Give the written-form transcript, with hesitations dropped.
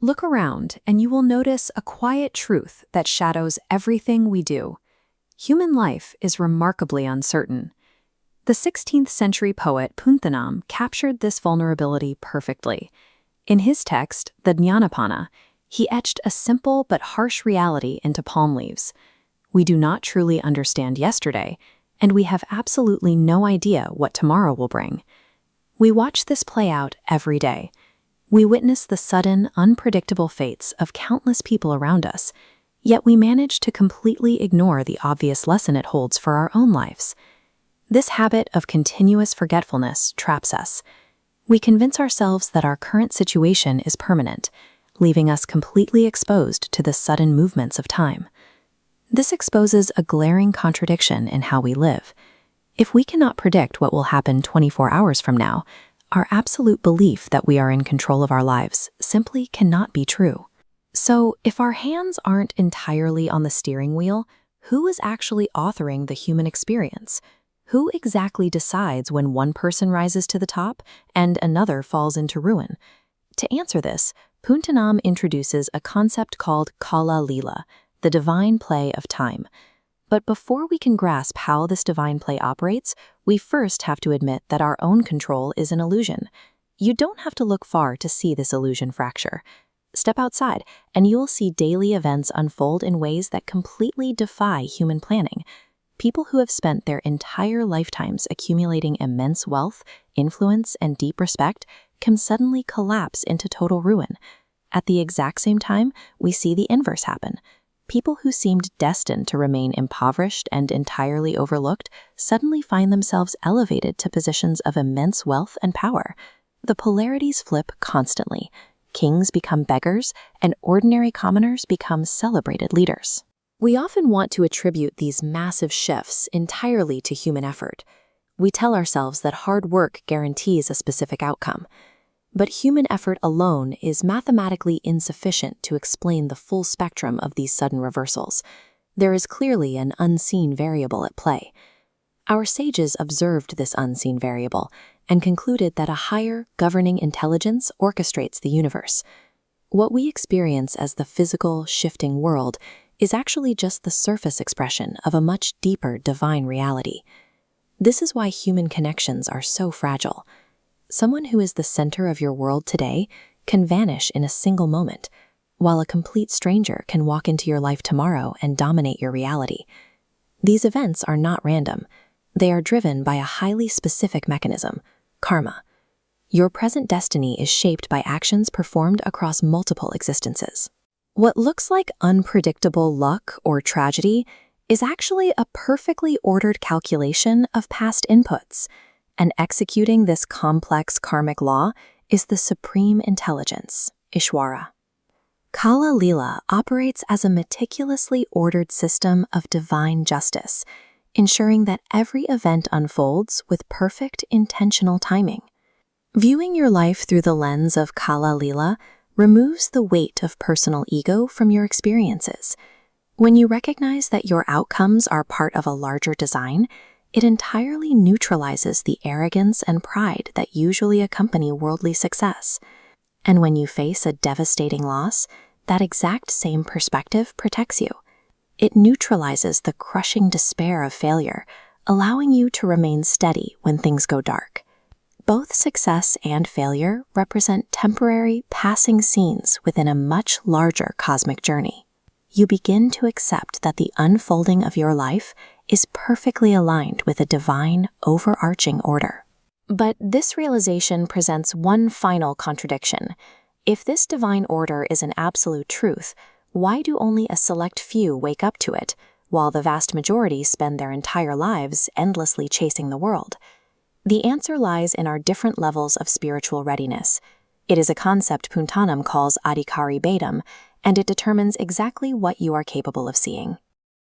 Look around and you will notice a quiet truth that shadows everything we do. Human life is remarkably uncertain. The 16th century poet Poonthanam captured this vulnerability perfectly. In his text, the Jnanappana, he etched a simple but harsh reality into palm leaves. We do not truly understand yesterday, and we have absolutely no idea what tomorrow will bring. We watch this play out every day. We witness the sudden, unpredictable fates of countless people around us, yet we manage to completely ignore the obvious lesson it holds for our own lives. This habit of continuous forgetfulness traps us. We convince ourselves that our current situation is permanent, leaving us completely exposed to the sudden movements of time. This exposes a glaring contradiction in how we live. If we cannot predict what will happen 24 hours from now, our absolute belief that we are in control of our lives simply cannot be true. So, if our hands aren't entirely on the steering wheel, who is actually authoring the human experience? Who exactly decides when one person rises to the top and another falls into ruin? To answer this, Poonthanam introduces a concept called Kala Leela, the divine play of time. But before we can grasp how this divine play operates, we first have to admit that our own control is an illusion. You don't have to look far to see this illusion fracture. Step outside, and you'll see daily events unfold in ways that completely defy human planning. People who have spent their entire lifetimes accumulating immense wealth, influence, and deep respect can suddenly collapse into total ruin. At the exact same time, we see the inverse happen. People who seemed destined to remain impoverished and entirely overlooked suddenly find themselves elevated to positions of immense wealth and power. The polarities flip constantly. Kings become beggars, and ordinary commoners become celebrated leaders. We often want to attribute these massive shifts entirely to human effort. We tell ourselves that hard work guarantees a specific outcome. But human effort alone is mathematically insufficient to explain the full spectrum of these sudden reversals. There is clearly an unseen variable at play. Our sages observed this unseen variable and concluded that a higher, governing intelligence orchestrates the universe. What we experience as the physical, shifting world is actually just the surface expression of a much deeper divine reality. This is why human connections are so fragile. Someone who is the center of your world today can vanish in a single moment, while a complete stranger can walk into your life tomorrow and dominate your reality. These events are not random. They are driven by a highly specific mechanism, karma. Your present destiny is shaped by actions performed across multiple existences. What looks like unpredictable luck or tragedy is actually a perfectly ordered calculation of past inputs. And executing this complex karmic law is the supreme intelligence, Ishwara. Kala Leela operates as a meticulously ordered system of divine justice, ensuring that every event unfolds with perfect intentional timing. Viewing your life through the lens of Kala Leela removes the weight of personal ego from your experiences. When you recognize that your outcomes are part of a larger design, it entirely neutralizes the arrogance and pride that usually accompany worldly success. And when you face a devastating loss, that exact same perspective protects you. It neutralizes the crushing despair of failure, allowing you to remain steady when things go dark. Both success and failure represent temporary, passing scenes within a much larger cosmic journey. You begin to accept that the unfolding of your life is perfectly aligned with a divine, overarching order. But this realization presents one final contradiction. If this divine order is an absolute truth, why do only a select few wake up to it, while the vast majority spend their entire lives endlessly chasing the world? The answer lies in our different levels of spiritual readiness. It is a concept Poonthanam calls adhikari bedam, and it determines exactly what you are capable of seeing.